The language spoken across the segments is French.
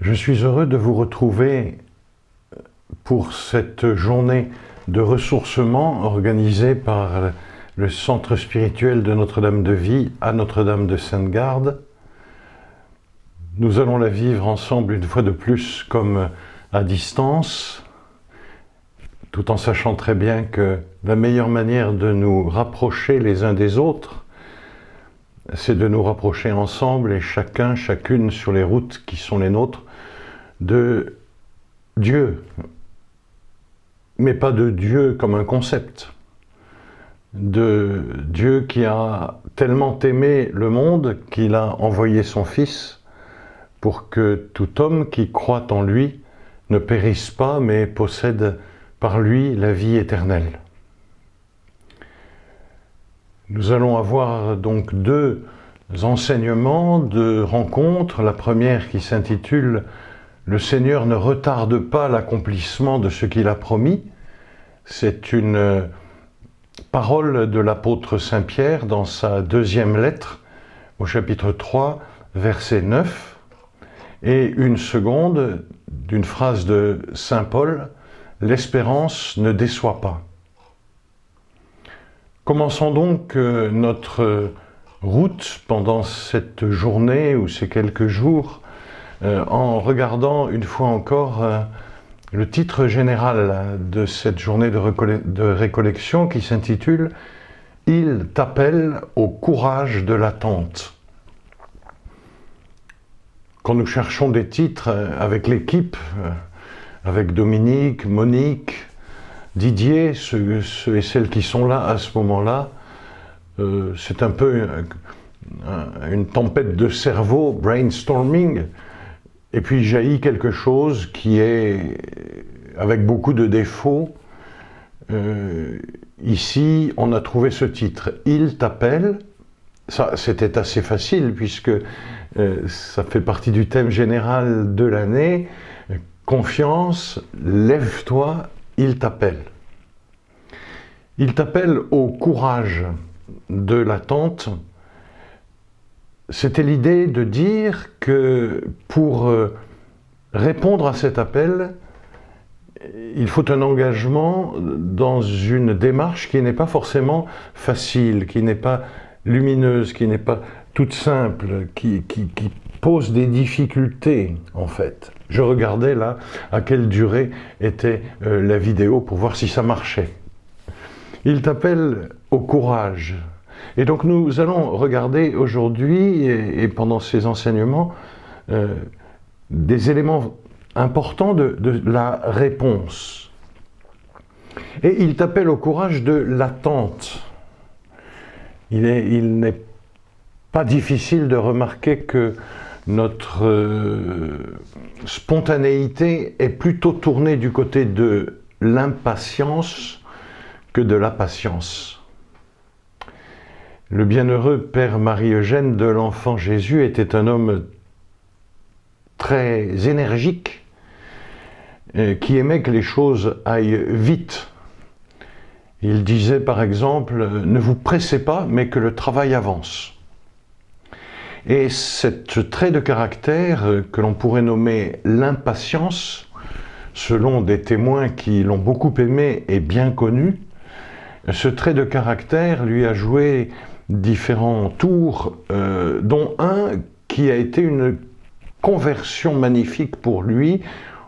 Je suis heureux de vous retrouver pour cette journée de ressourcement organisée par le Centre spirituel de Notre-Dame de Vie à Notre-Dame de Sainte-Garde. Nous allons la vivre ensemble une fois de plus comme à distance, tout en sachant très bien que la meilleure manière de nous rapprocher les uns des autres, c'est de nous rapprocher ensemble et chacune sur les routes qui sont les nôtres, de Dieu, mais pas de Dieu comme un concept, de Dieu qui a tellement aimé le monde qu'il a envoyé son Fils pour que tout homme qui croit en lui ne périsse pas, mais possède par lui la vie éternelle. Nous allons avoir donc deux enseignements, deux rencontres. La première qui s'intitule « Le Seigneur ne retarde pas l'accomplissement de ce qu'il a promis ». C'est une parole de l'apôtre Saint Pierre dans sa deuxième lettre, au chapitre 3, verset 9, et une seconde d'une phrase de Saint Paul, « L'espérance ne déçoit pas ». Commençons donc notre route pendant cette journée ou ces quelques jours en regardant une fois encore le titre général de cette journée de récollection qui s'intitule « Il t'appelle au courage de l'attente ». Quand nous cherchons des titres avec l'équipe, avec Dominique, Monique, Didier, ceux et celles qui sont là à ce moment-là, c'est un peu une tempête de cerveau, brainstorming, et puis jaillit quelque chose qui est avec beaucoup de défauts. Ici, on a trouvé ce titre, « Il t'appelle ». Ça, c'était assez facile puisque ça fait partie du thème général de l'année. Confiance, lève-toi, il t'appelle. Il t'appelle au courage de l'attente. C'était l'idée de dire que pour répondre à cet appel, il faut un engagement dans une démarche qui n'est pas forcément facile, qui n'est pas lumineuse, qui n'est pas toute simple, qui pose des difficultés en fait. Je regardais là à quelle durée était la vidéo pour voir si ça marchait. Il t'appelle au courage. Et donc nous allons regarder aujourd'hui et pendant ces enseignements des éléments importants de la réponse. Et il t'appelle au courage de l'attente. Il n'est pas difficile de remarquer que notre spontanéité est plutôt tournée du côté de l'impatience que de la patience. Le bienheureux Père Marie-Eugène de l'Enfant Jésus était un homme très énergique qui aimait que les choses aillent vite. Il disait par exemple « Ne vous pressez pas, mais que le travail avance ». Et ce trait de caractère que l'on pourrait nommer l'impatience, selon des témoins qui l'ont beaucoup aimé et bien connu, ce trait de caractère lui a joué différents tours, dont un qui a été une conversion magnifique pour lui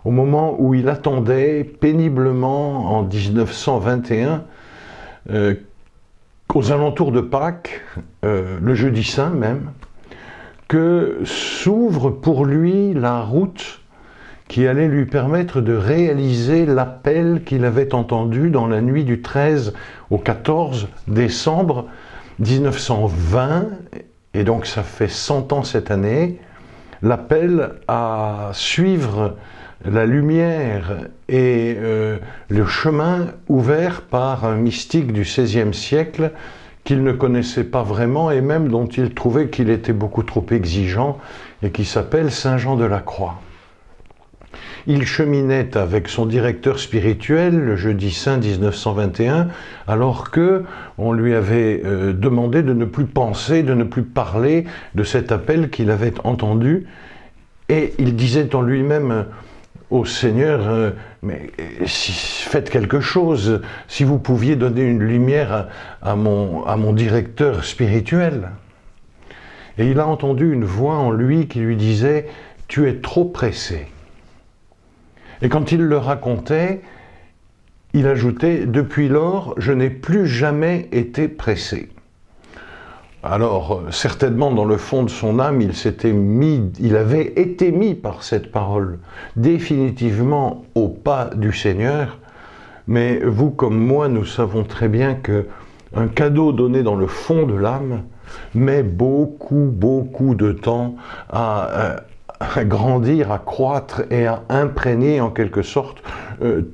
au moment où il attendait péniblement en 1921 aux alentours de Pâques, le jeudi saint même, que s'ouvre pour lui la route qui allait lui permettre de réaliser l'appel qu'il avait entendu dans la nuit du 13 au 14 décembre 1920, et donc ça fait 100 ans cette année, l'appel à suivre la lumière et le chemin ouvert par un mystique du XVIe siècle qu'il ne connaissait pas vraiment et même dont il trouvait qu'il était beaucoup trop exigeant et qui s'appelle Saint Jean de la Croix. Il cheminait avec son directeur spirituel le jeudi saint 1921, alors que on lui avait demandé de ne plus penser, de ne plus parler de cet appel qu'il avait entendu Et il disait en lui-même au Seigneur, mais faites quelque chose, si vous pouviez donner une lumière à mon directeur spirituel. Et il a entendu une voix en lui qui lui disait, tu es trop pressé. Et quand il le racontait, il ajoutait, depuis lors, je n'ai plus jamais été pressé. Alors, certainement, dans le fond de son âme, il avait été mis par cette parole définitivement au pas du Seigneur. Mais vous comme moi, nous savons très bien qu'un cadeau donné dans le fond de l'âme met beaucoup de temps à grandir, à croître et à imprégner en quelque sorte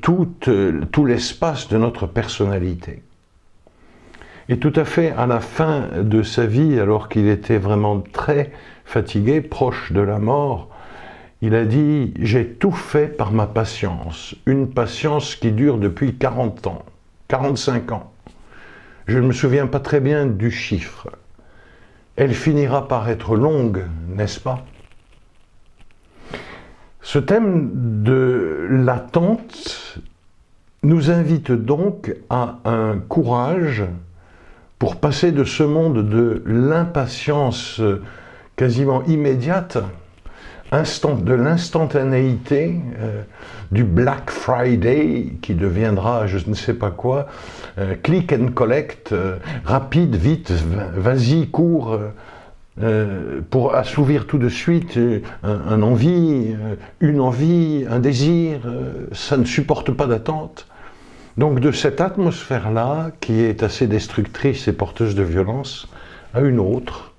tout l'espace de notre personnalité. Et tout à fait à la fin de sa vie, alors qu'il était vraiment très fatigué, proche de la mort, il a dit « J'ai tout fait par ma patience, une patience qui dure depuis 40 ans, 45 ans. Je ne me souviens pas très bien du chiffre. Elle finira par être longue, n'est-ce pas ?» Ce thème de l'attente nous invite donc à un courage pour passer de ce monde de l'impatience quasiment immédiate, de l'instantanéité, du Black Friday qui deviendra je ne sais pas quoi, click and collect, rapide, vite, vas-y, cours, pour assouvir tout de suite une envie, un désir, ça ne supporte pas d'attente. Donc de cette atmosphère-là, qui est assez destructrice et porteuse de violence, à une autre,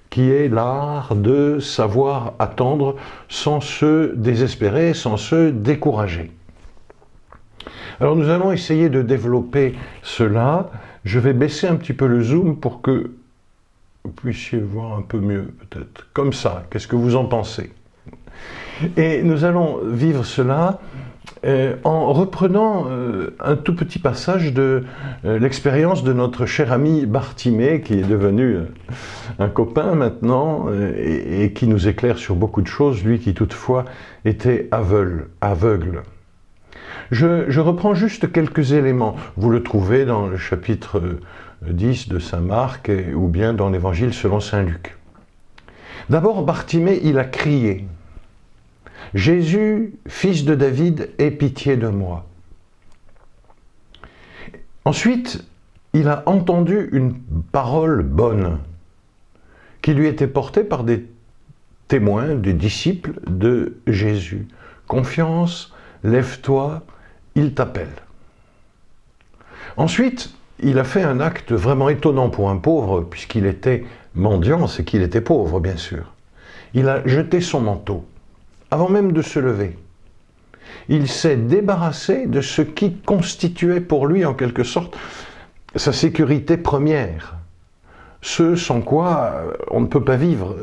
qui est l'art de savoir attendre sans se désespérer, sans se décourager. Alors nous allons essayer de développer cela. Je vais baisser un petit peu le zoom pour que vous puissiez voir un peu mieux, peut-être. Comme ça, qu'est-ce que vous en pensez? Et nous allons vivre cela en reprenant un tout petit passage de l'expérience de notre cher ami Bartimée, qui est devenu un copain maintenant et qui nous éclaire sur beaucoup de choses, lui qui toutefois était aveugle. Je reprends juste quelques éléments. Vous le trouvez dans le chapitre 10 de saint Marc ou bien dans l'évangile selon saint Luc. D'abord, Bartimée, il a crié. Jésus, fils de David, aie pitié de moi. Ensuite, il a entendu une parole bonne qui lui était portée par des témoins, des disciples de Jésus. Confiance, lève-toi, il t'appelle. Ensuite, il a fait un acte vraiment étonnant pour un pauvre, puisqu'il était mendiant, c'est qu'il était pauvre, bien sûr. Il a jeté son manteau. Avant même de se lever, il s'est débarrassé de ce qui constituait pour lui, en quelque sorte, sa sécurité première. Ce sans quoi on ne peut pas vivre.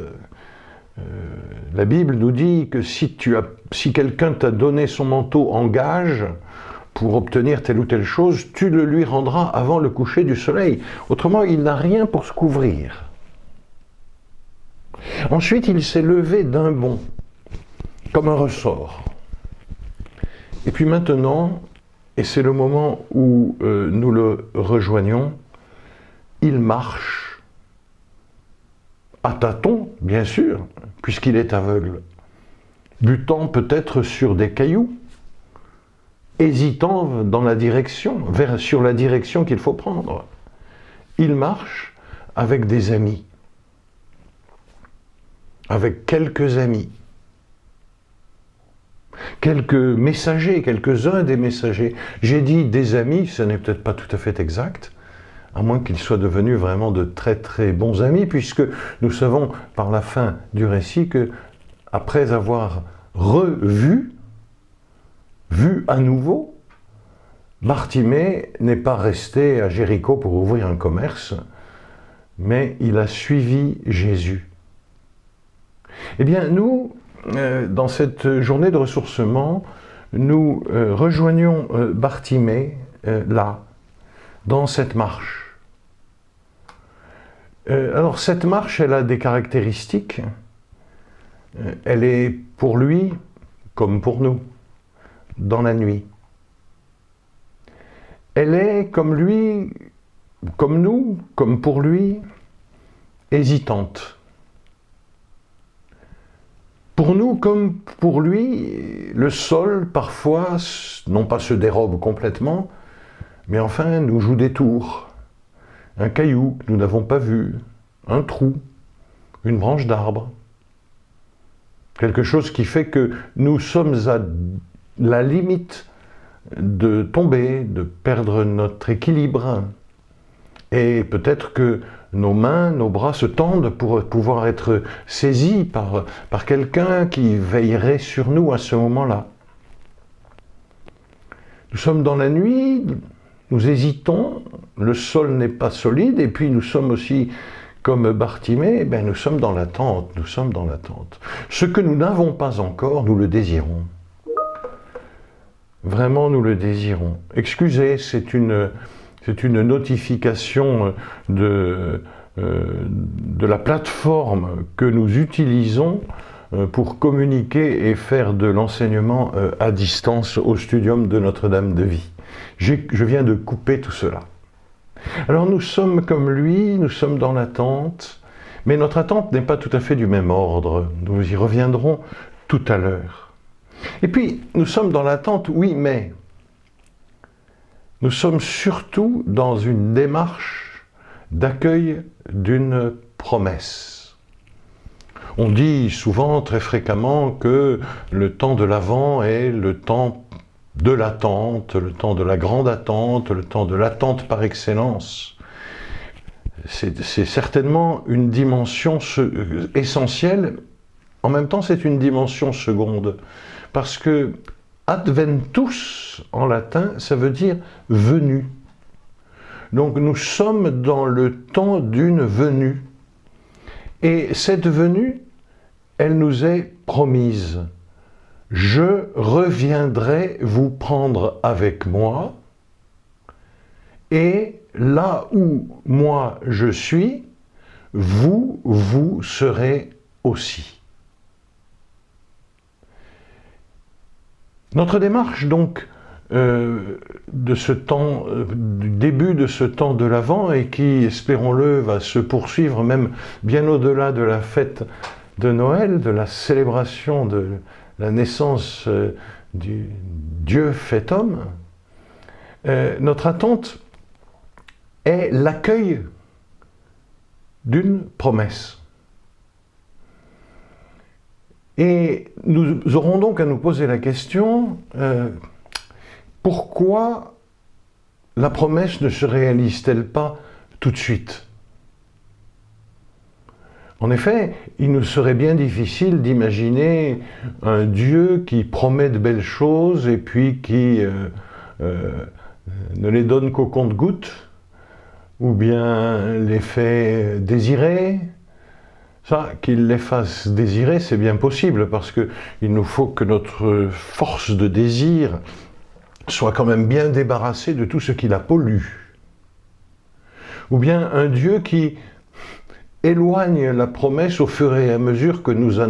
La Bible nous dit que si quelqu'un t'a donné son manteau en gage pour obtenir telle ou telle chose, tu le lui rendras avant le coucher du soleil. Autrement, il n'a rien pour se couvrir. Ensuite, il s'est levé d'un bond, comme un ressort. Et puis maintenant, et c'est le moment où nous le rejoignons, il marche à tâtons, bien sûr, puisqu'il est aveugle, butant peut-être sur des cailloux, hésitant dans la direction, sur la direction qu'il faut prendre. Il marche avec des amis, avec quelques amis, quelques messagers, quelques-uns des messagers. J'ai dit des amis, ce n'est peut-être pas tout à fait exact, à moins qu'ils soient devenus vraiment de très très bons amis, puisque nous savons par la fin du récit que, après avoir vu à nouveau, Bartimée n'est pas resté à Jéricho pour ouvrir un commerce, mais il a suivi Jésus. Eh bien, nous, dans cette journée de ressourcement, nous rejoignons Bartimée là, dans cette marche. Alors cette marche, elle a des caractéristiques. elle est pour lui comme pour nous, dans la nuit. Elle est comme lui, comme nous, comme pour lui, hésitante. Pour nous comme pour lui, le sol, parfois, non pas se dérobe complètement, mais enfin nous joue des tours. Un caillou que nous n'avons pas vu, un trou, une branche d'arbre. Quelque chose qui fait que nous sommes à la limite de tomber, de perdre notre équilibre. Et peut-être que nos mains, nos bras se tendent pour pouvoir être saisis par quelqu'un qui veillerait sur nous à ce moment-là. Nous sommes dans la nuit, nous hésitons, le sol n'est pas solide, et puis nous sommes aussi, comme Bartimée, nous sommes dans l'attente, nous sommes dans l'attente. Ce que nous n'avons pas encore, nous le désirons. Vraiment, nous le désirons. Excusez, c'est une notification de la plateforme que nous utilisons pour communiquer et faire de l'enseignement à distance au studium de Notre-Dame de Vie. Je viens de couper tout cela. Alors nous sommes comme lui, nous sommes dans l'attente, mais notre attente n'est pas tout à fait du même ordre. Nous y reviendrons tout à l'heure. Et puis, nous sommes dans l'attente, oui, mais nous sommes surtout dans une démarche d'accueil d'une promesse. On dit souvent, très fréquemment, que le temps de l'Avent est le temps de l'attente, le temps de la grande attente, le temps de l'attente par excellence. C'est certainement une dimension essentielle, en même temps c'est une dimension seconde, parce que adventus en latin, ça veut dire venu. Donc nous sommes dans le temps d'une venue. Et cette venue, elle nous est promise. Je reviendrai vous prendre avec moi, et là où moi je suis, vous serez aussi. Notre démarche donc de ce temps, du début de ce temps de l'Avent, et qui, espérons-le, va se poursuivre même bien au-delà de la fête de Noël, de la célébration de la naissance du Dieu fait homme, notre attente est l'accueil d'une promesse. Et nous aurons donc à nous poser la question, pourquoi la promesse ne se réalise-t-elle pas tout de suite ? En effet, il nous serait bien difficile d'imaginer un Dieu qui promet de belles choses et puis qui ne les donne qu'au compte-gouttes, ou bien les fait désirer. Ça, qu'il les fasse désirer, c'est bien possible, parce qu'il nous faut que notre force de désir soit quand même bien débarrassée de tout ce qui la pollue. Ou bien un Dieu qui éloigne la promesse au fur et à mesure que nous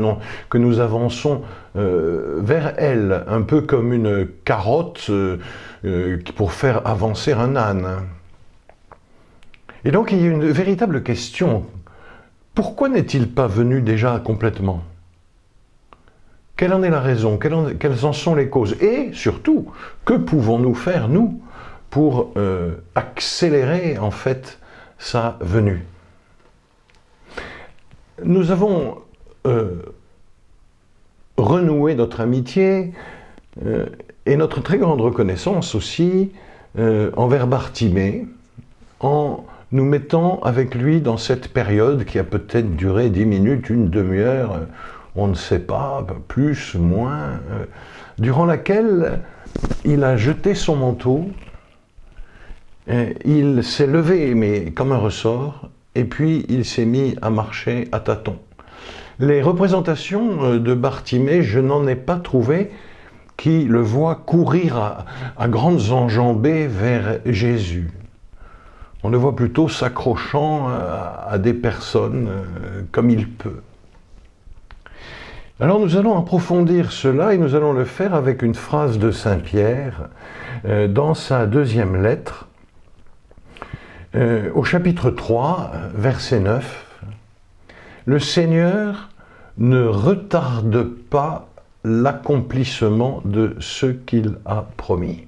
avançons vers elle, un peu comme une carotte pour faire avancer un âne. Et donc il y a une véritable question. Pourquoi n'est-il pas venu déjà complètement ? Quelle en est la raison ? Quelles en sont les causes ? Et surtout, que pouvons-nous faire, nous, pour accélérer, en fait, sa venue ? Nous avons renoué notre amitié et notre très grande reconnaissance aussi envers Bartimée, en nous mettant avec lui dans cette période qui a peut-être duré 10 minutes, une demi-heure, on ne sait pas, plus, moins, durant laquelle il a jeté son manteau, il s'est levé, mais comme un ressort, et puis il s'est mis à marcher à tâtons. Les représentations de Bartimée, je n'en ai pas trouvé qui le voient courir à grandes enjambées vers Jésus. On le voit plutôt s'accrochant à des personnes comme il peut. Alors nous allons approfondir cela et nous allons le faire avec une phrase de Saint Pierre dans sa deuxième lettre, au chapitre 3, verset 9. Le Seigneur ne retarde pas l'accomplissement de ce qu'il a promis.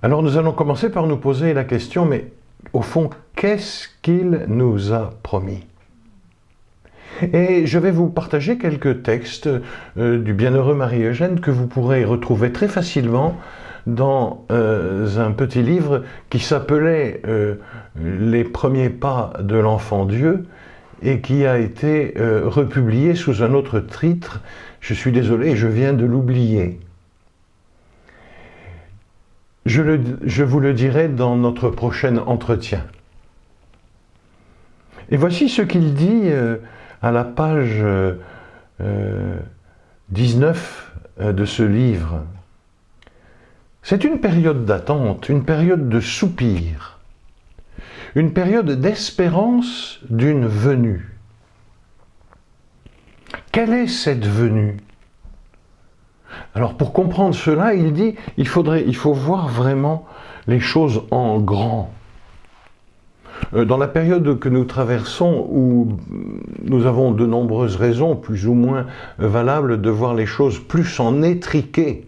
Alors nous allons commencer par nous poser la question, mais au fond, qu'est-ce qu'il nous a promis ? Et je vais vous partager quelques textes du bienheureux Marie-Eugène que vous pourrez retrouver très facilement dans un petit livre qui s'appelait Les premiers pas de l'enfant Dieu et qui a été republié sous un autre titre. Je suis désolé, je viens de l'oublier. Je vous le dirai dans notre prochain entretien. Et voici ce qu'il dit à la page 19 de ce livre. C'est une période d'attente, une période de soupir, une période d'espérance d'une venue. Quelle est cette venue ? Alors pour comprendre cela, il dit, il faut voir vraiment les choses en grand. Dans la période que nous traversons, où nous avons de nombreuses raisons, plus ou moins valables, de voir les choses plus en étriqué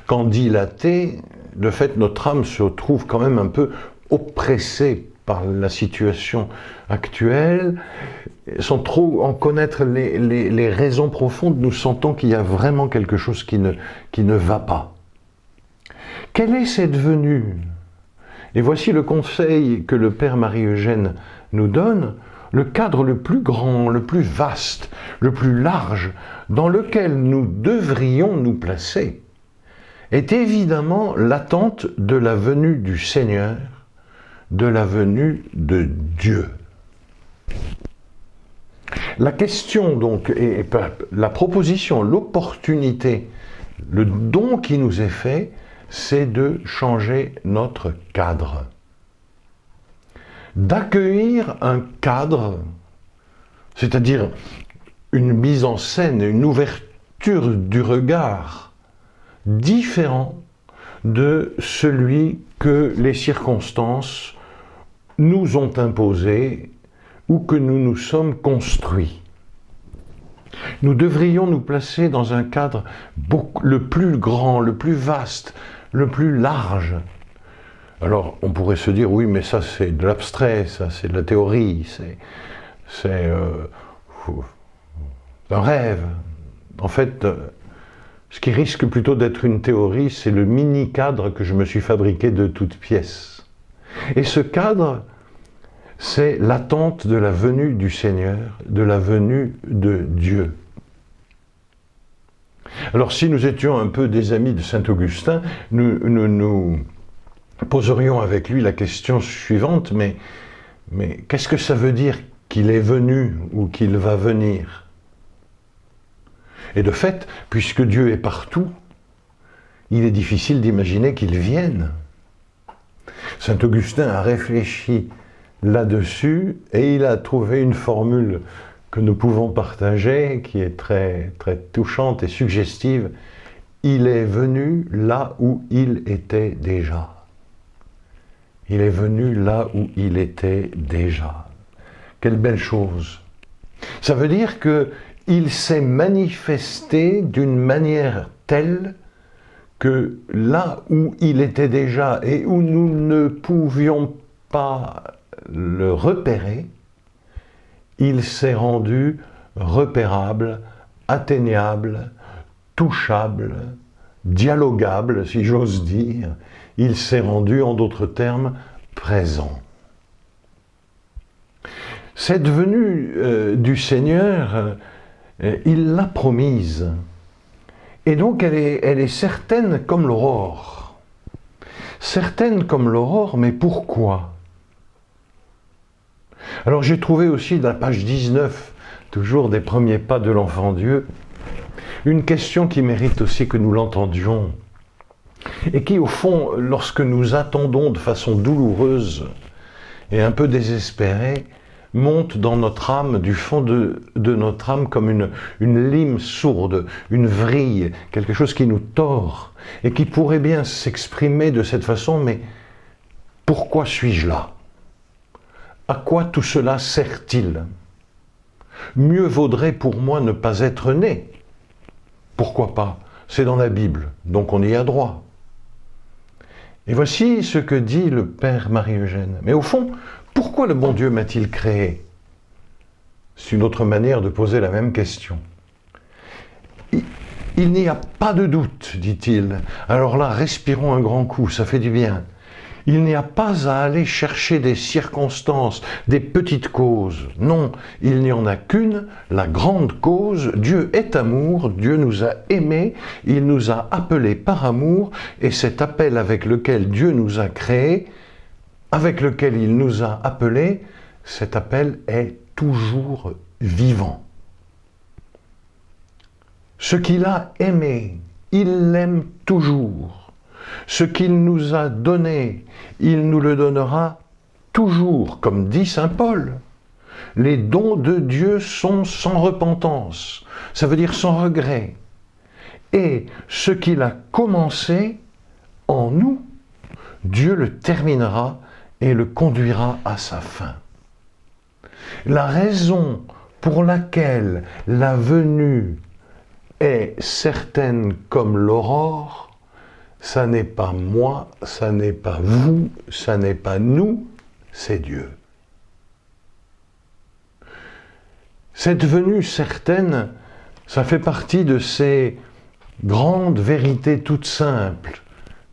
qu'en dilaté, de fait notre âme se trouve quand même un peu oppressée par la situation actuelle. Sans trop en connaître les raisons profondes, nous sentons qu'il y a vraiment quelque chose qui ne va pas. Quelle est cette venue ? Et voici le conseil que le Père Marie-Eugène nous donne, le cadre le plus grand, le plus vaste, le plus large, dans lequel nous devrions nous placer, est évidemment l'attente de la venue du Seigneur, de la venue de Dieu. La question donc, et la proposition, l'opportunité, le don qui nous est fait, c'est de changer notre cadre. D'accueillir un cadre, c'est-à-dire une mise en scène, une ouverture du regard différent de celui que les circonstances nous ont imposé ou que nous nous sommes construits. Nous devrions nous placer dans un cadre le plus grand, le plus vaste, le plus large. Alors, on pourrait se dire, oui, mais ça c'est de l'abstrait, ça c'est de la théorie, c'est un rêve. En fait, ce qui risque plutôt d'être une théorie, c'est le mini-cadre que je me suis fabriqué de toutes pièces. Et ce cadre, c'est l'attente de la venue du Seigneur, de la venue de Dieu. Alors si nous étions un peu des amis de Saint Augustin, nous poserions avec lui la question suivante, mais qu'est-ce que ça veut dire qu'il est venu ou qu'il va venir ? Et de fait, puisque Dieu est partout, il est difficile d'imaginer qu'il vienne. Saint Augustin a réfléchi là-dessus et il a trouvé une formule que nous pouvons partager, qui est très, très touchante et suggestive. Il est venu là où il était déjà. Il est venu là où il était déjà. Quelle belle chose! Ça veut dire qu'il s'est manifesté d'une manière telle que là où il était déjà et où nous ne pouvions pas le repérer, il s'est rendu repérable, atteignable, touchable, dialogable, si j'ose dire. Il s'est rendu, en d'autres termes, présent. Cette venue du Seigneur, il l'a promise. Et donc elle est certaine comme l'aurore. Certaine comme l'aurore, mais pourquoi ? Alors j'ai trouvé aussi dans la page 19, toujours des premiers pas de l'enfant Dieu, une question qui mérite aussi que nous l'entendions et qui au fond, lorsque nous attendons de façon douloureuse et un peu désespérée, monte dans notre âme, du fond de notre âme, comme une lime sourde, une vrille, quelque chose qui nous tord, et qui pourrait bien s'exprimer de cette façon, mais pourquoi suis-je là? À quoi tout cela sert-il? Mieux vaudrait pour moi ne pas être né. Pourquoi pas? C'est dans la Bible, donc on y a droit. Et voici ce que dit le Père Marie-Eugène. Mais au fond, pourquoi le bon Dieu m'a-t-il créé? C'est une autre manière de poser la même question. Il n'y a pas de doute, dit-il. Alors là, respirons un grand coup, ça fait du bien. Il n'y a pas à aller chercher des circonstances, des petites causes. Non, il n'y en a qu'une, la grande cause. Dieu est amour, Dieu nous a aimés, il nous a appelés par amour, et cet appel avec lequel Dieu nous a créés, avec lequel il nous a appelés, cet appel est toujours vivant. Ce qu'il a aimé, il l'aime toujours. Ce qu'il nous a donné, il nous le donnera toujours, comme dit saint Paul. Les dons de Dieu sont sans repentance, ça veut dire sans regret. Et ce qu'il a commencé en nous, Dieu le terminera et le conduira à sa fin. La raison pour laquelle la venue est certaine comme l'aurore, ça n'est pas moi, ça n'est pas vous, ça n'est pas nous, c'est Dieu. Cette venue certaine, ça fait partie de ces grandes vérités toutes simples,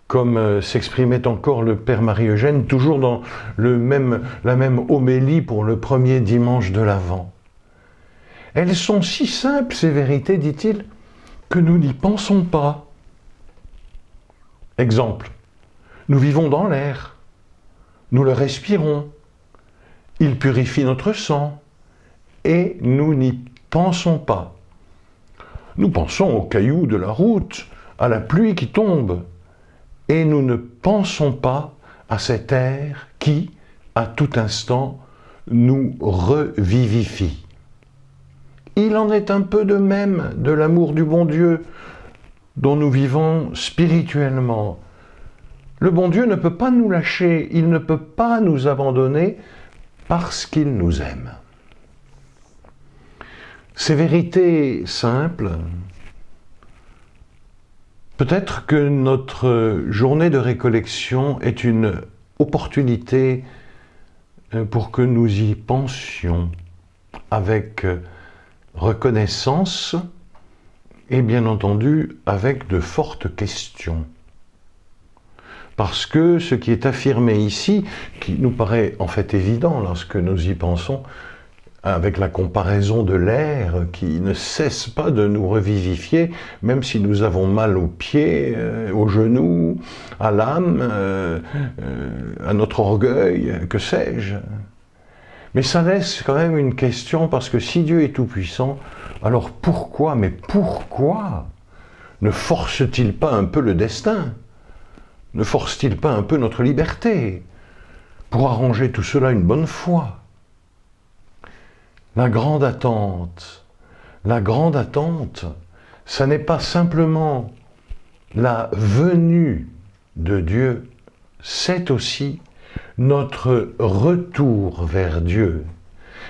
comme s'exprimait encore le Père Marie-Eugène, toujours dans la même homélie pour le premier dimanche de l'Avent. Elles sont si simples, ces vérités, dit-il, que nous n'y pensons pas. Exemple, nous vivons dans l'air, nous le respirons, il purifie notre sang, et nous n'y pensons pas. Nous pensons aux cailloux de la route, à la pluie qui tombe, et nous ne pensons pas à cet air qui, à tout instant, nous revivifie. Il en est un peu de même de l'amour du bon Dieu, dont nous vivons spirituellement. Le bon Dieu ne peut pas nous lâcher, il ne peut pas nous abandonner parce qu'il nous aime. Ces vérités simples, peut-être que notre journée de récollection est une opportunité pour que nous y pensions avec reconnaissance et bien entendu avec de fortes questions. Parce que ce qui est affirmé ici, qui nous paraît en fait évident lorsque nous y pensons, avec la comparaison de l'air qui ne cesse pas de nous revivifier, même si nous avons mal aux pieds, aux genoux, à l'âme, à notre orgueil, que sais-je. Mais ça laisse quand même une question, parce que si Dieu est tout-puissant, alors pourquoi, mais pourquoi ne force-t-il pas un peu le destin? Ne force-t-il pas un peu notre liberté pour arranger tout cela une bonne fois? La grande attente, ça n'est pas simplement la venue de Dieu, c'est aussi notre retour vers Dieu.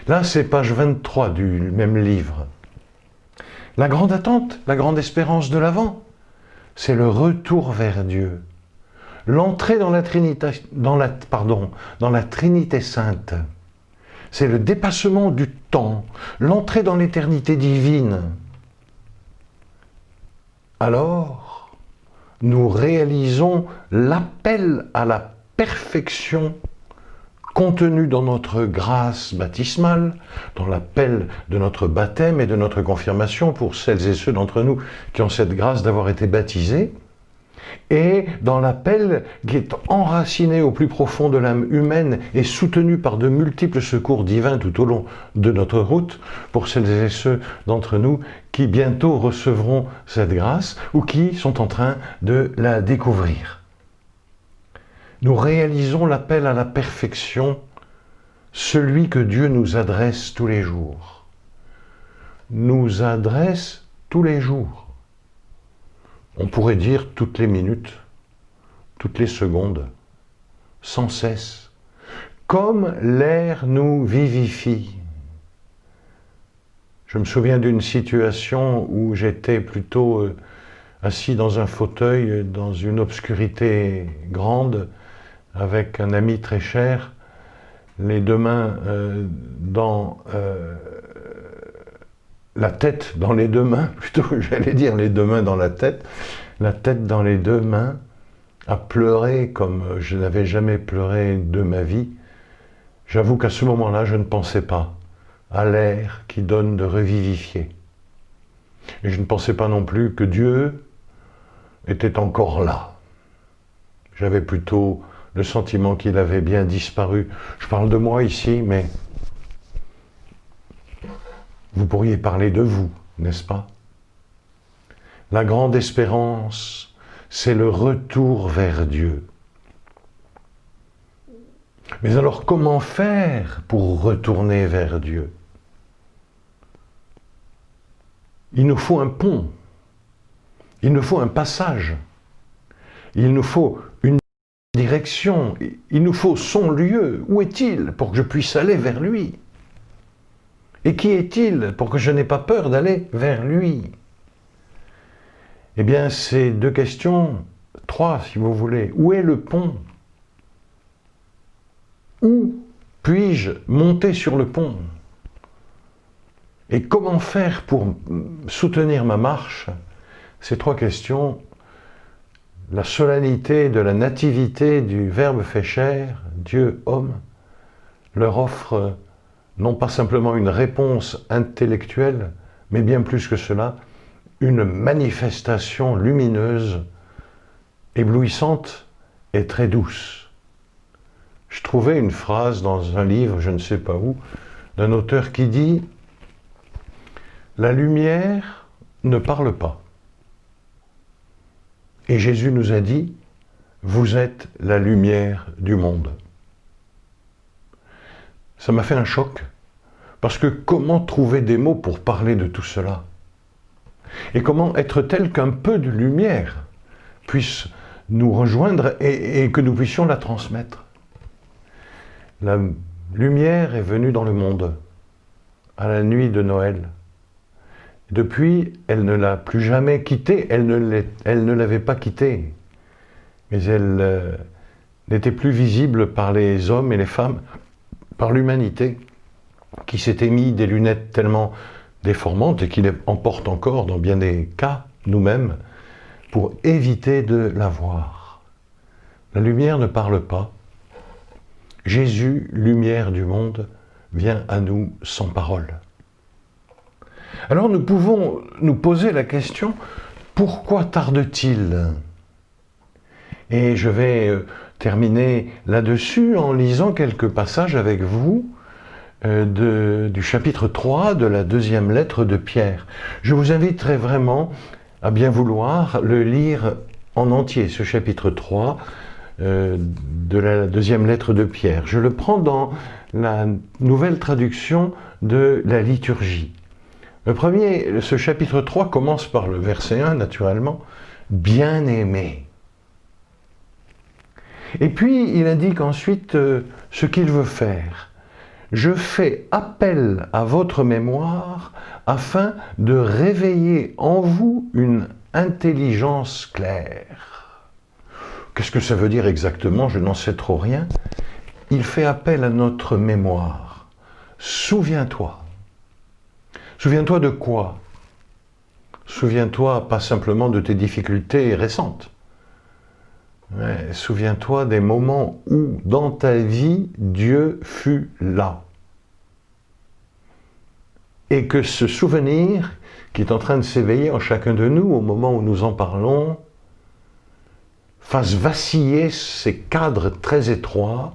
Là, c'est page 23 du même livre. La grande attente, la grande espérance de l'Avent, c'est le retour vers Dieu. L'entrée dans la Trinité sainte, c'est le dépassement du temps, l'entrée dans l'éternité divine. Alors, nous réalisons l'appel à la perfection contenu dans notre grâce baptismale, dans l'appel de notre baptême et de notre confirmation pour celles et ceux d'entre nous qui ont cette grâce d'avoir été baptisés, et dans l'appel qui est enraciné au plus profond de l'âme humaine et soutenu par de multiples secours divins tout au long de notre route, pour celles et ceux d'entre nous qui bientôt recevront cette grâce ou qui sont en train de la découvrir. Nous réalisons l'appel à la perfection, celui que Dieu nous adresse tous les jours. Nous adresse tous les jours. On pourrait dire toutes les minutes, toutes les secondes, sans cesse. Comme l'air nous vivifie. Je me souviens d'une situation où j'étais plutôt assis dans un fauteuil, dans une obscurité grande, avec un ami très cher, les deux mains dans la tête dans les deux mains, plutôt j'allais dire les deux mains dans la tête dans les deux mains, à pleurer comme je n'avais jamais pleuré de ma vie. J'avoue qu'à ce moment-là, je ne pensais pas à l'air qui donne de revivifier. Et je ne pensais pas non plus que Dieu était encore là. J'avais plutôt le sentiment qu'il avait bien disparu. Je parle de moi ici, mais vous pourriez parler de vous, n'est-ce pas? La grande espérance, c'est le retour vers Dieu. Mais alors, comment faire pour retourner vers Dieu? Il nous faut un pont, il nous faut un passage, il nous faut une direction, il nous faut son lieu. Où est-il pour que je puisse aller vers lui? Et qui est-il pour que je n'ai pas peur d'aller vers lui? Eh bien, c'est deux questions, trois si vous voulez. Où est le pont? Où puis-je monter sur le pont? Et comment faire pour soutenir ma marche? Ces trois questions, la solennité de la nativité du Verbe fait chair, Dieu homme, leur offre non pas simplement une réponse intellectuelle, mais bien plus que cela, une manifestation lumineuse, éblouissante et très douce. Je trouvais une phrase dans un livre, je ne sais pas où, d'un auteur qui dit « La lumière ne parle pas. Et Jésus nous a dit « Vous êtes la lumière du monde. » Ça m'a fait un choc, parce que comment trouver des mots pour parler de tout cela? Et comment être tel qu'un peu de lumière puisse nous rejoindre et que nous puissions la transmettre? La lumière est venue dans le monde à la nuit de Noël. Depuis, elle ne l'a plus jamais quitté, elle ne l'avait pas quitté, mais elle n'était plus visible par les hommes et les femmes, par l'humanité, qui s'était mis des lunettes tellement déformantes et qui les emporte encore dans bien des cas, nous-mêmes, pour éviter de la voir. La lumière ne parle pas. Jésus, lumière du monde, vient à nous sans parole. Alors nous pouvons nous poser la question, pourquoi tarde-t-il? Et je vais terminer là-dessus en lisant quelques passages avec vous du chapitre 3 de la deuxième lettre de Pierre. Je vous inviterai vraiment à bien vouloir le lire en entier, ce chapitre 3 de la deuxième lettre de Pierre. Je le prends dans la nouvelle traduction de la liturgie. Ce chapitre 3 commence par le verset 1, naturellement, « Bien-aimé ». Et puis, il indique ensuite ce qu'il veut faire. « Je fais appel à votre mémoire afin de réveiller en vous une intelligence claire. » Qu'est-ce que ça veut dire exactement? Je n'en sais trop rien. Il fait appel à notre mémoire. Souviens-toi. Souviens-toi de quoi? Souviens-toi pas simplement de tes difficultés récentes. Mais souviens-toi des moments où, dans ta vie, Dieu fut là. Et que ce souvenir qui est en train de s'éveiller en chacun de nous au moment où nous en parlons, fasse vaciller ces cadres très étroits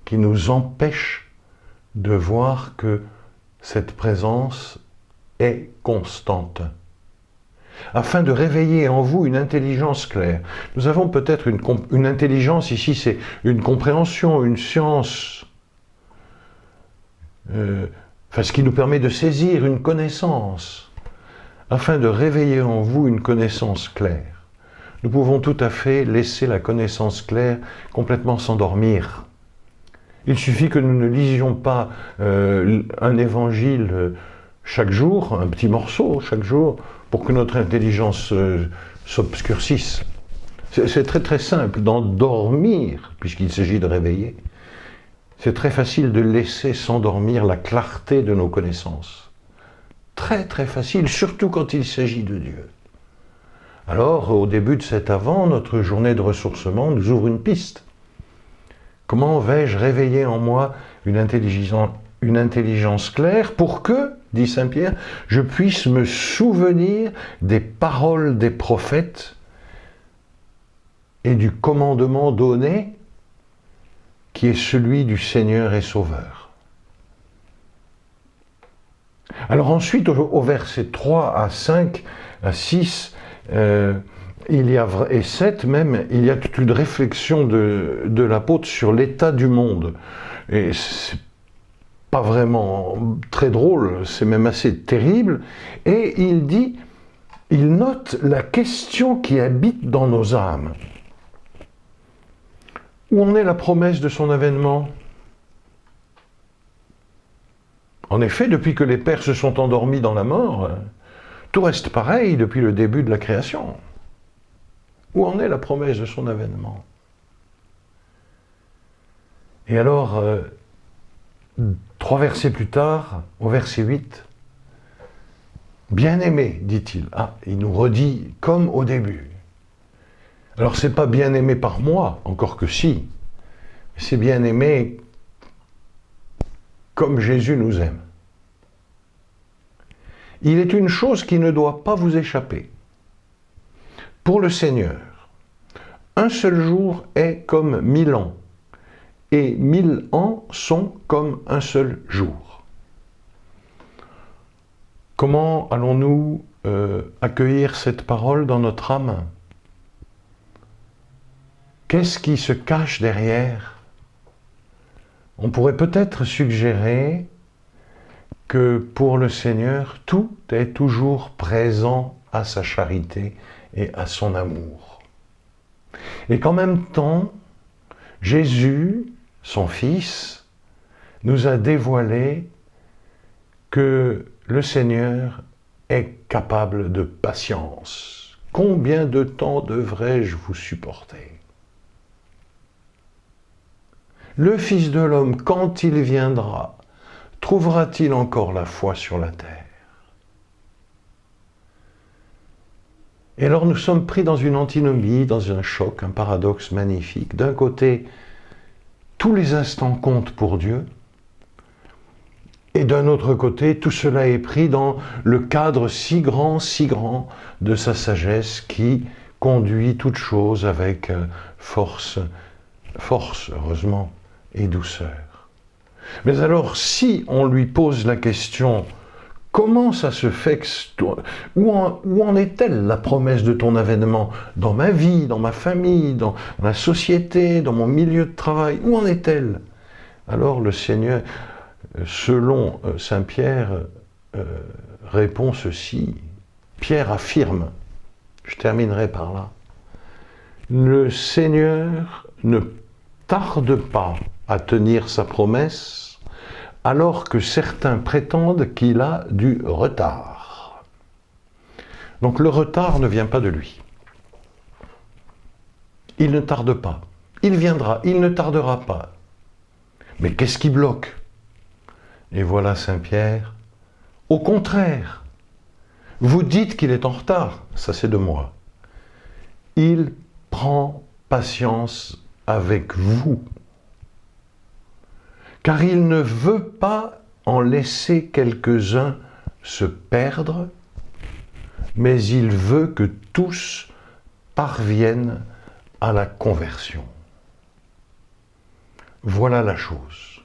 qui nous empêchent de voir que cette présence est constante. Afin de réveiller en vous une intelligence claire. Nous avons peut-être une intelligence ici, c'est une compréhension, une science ce qui nous permet de saisir une connaissance, afin de réveiller en vous une connaissance claire. Nous pouvons tout à fait laisser la connaissance claire complètement s'endormir. Il suffit que nous ne lisions pas un évangile chaque jour, un petit morceau chaque jour, pour que notre intelligence s'obscurcisse. C'est très très simple d'endormir, puisqu'il s'agit de réveiller. C'est très facile de laisser s'endormir la clarté de nos connaissances. Très très facile, surtout quand il s'agit de Dieu. Alors, au début de cet Avent, notre journée de ressourcement nous ouvre une piste. Comment vais-je réveiller en moi une intelligence claire pour que, dit saint Pierre, je puisse me souvenir des paroles des prophètes et du commandement donné qui est celui du Seigneur et Sauveur. Alors ensuite, au verset 3 à 5, à 6, et 7 même, il y a toute une réflexion de l'apôtre sur l'état du monde. Et c'est pas vraiment très drôle, c'est même assez terrible. Et il note la question qui habite dans nos âmes. Où en est la promesse de son avènement ? En effet, depuis que les pères se sont endormis dans la mort, tout reste pareil depuis le début de la création. Où en est la promesse de son avènement ? Et alors, 3 versets plus tard, au verset 8, « Bien-aimé, dit-il. » Il nous redit comme au début. Alors, c'est pas bien-aimé par moi, encore que si. C'est bien-aimé comme Jésus nous aime. Il est une chose qui ne doit pas vous échapper. Pour le Seigneur, un seul jour est comme 1000 ans, et 1000 ans sont comme un seul jour. Comment allons-nous accueillir cette parole dans notre âme ? Qu'est-ce qui se cache derrière ? On pourrait peut-être suggérer que pour le Seigneur, tout est toujours présent à sa charité et à son amour. Et qu'en même temps, Jésus, son Fils, nous a dévoilé que le Seigneur est capable de patience. Combien de temps devrais-je vous supporter ? Le Fils de l'homme, quand il viendra, trouvera-t-il encore la foi sur la terre ? Et alors nous sommes pris dans une antinomie, dans un choc, un paradoxe magnifique. D'un côté, tous les instants comptent pour Dieu, et d'un autre côté, tout cela est pris dans le cadre si grand de sa sagesse qui conduit toute chose avec force, heureusement, et douceur. Mais alors, si on lui pose la question, comment ça se fait que... Où en est-elle la promesse de ton avènement dans ma vie, dans ma famille, dans la société, dans mon milieu de travail? Où en est-elle? Alors le Seigneur, selon saint Pierre, répond ceci. Pierre affirme, je terminerai par là, le Seigneur ne tarde pas à tenir sa promesse, alors que certains prétendent qu'il a du retard. Donc le retard ne vient pas de lui. Il ne tarde pas. Il viendra, il ne tardera pas. Mais qu'est-ce qui bloque? Et voilà saint Pierre. Au contraire, vous dites qu'il est en retard, ça c'est de moi. Il prend patience avec vous. Car il ne veut pas en laisser quelques-uns se perdre, mais il veut que tous parviennent à la conversion. Voilà la chose.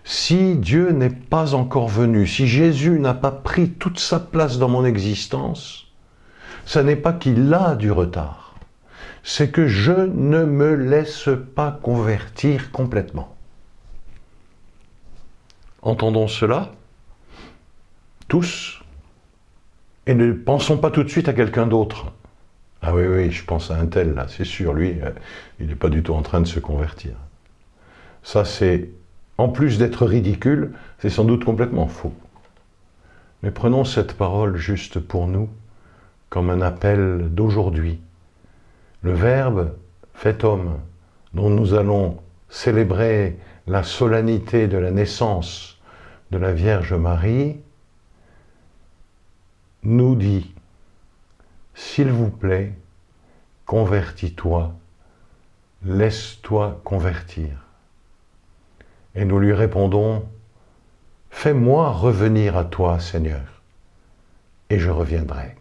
Si Dieu n'est pas encore venu, si Jésus n'a pas pris toute sa place dans mon existence, ça n'est pas qu'il a du retard, c'est que je ne me laisse pas convertir complètement. Entendons cela, tous, et ne pensons pas tout de suite à quelqu'un d'autre. Ah oui, oui, je pense à un tel, là, c'est sûr, lui, il n'est pas du tout en train de se convertir. Ça, c'est, en plus d'être ridicule, c'est sans doute complètement faux. Mais prenons cette parole juste pour nous, comme un appel d'aujourd'hui. Le Verbe fait homme, dont nous allons célébrer la solennité de la naissance de la Vierge Marie, nous dit, s'il vous plaît, convertis-toi, laisse-toi convertir. Et nous lui répondons, fais-moi revenir à toi, Seigneur, et je reviendrai.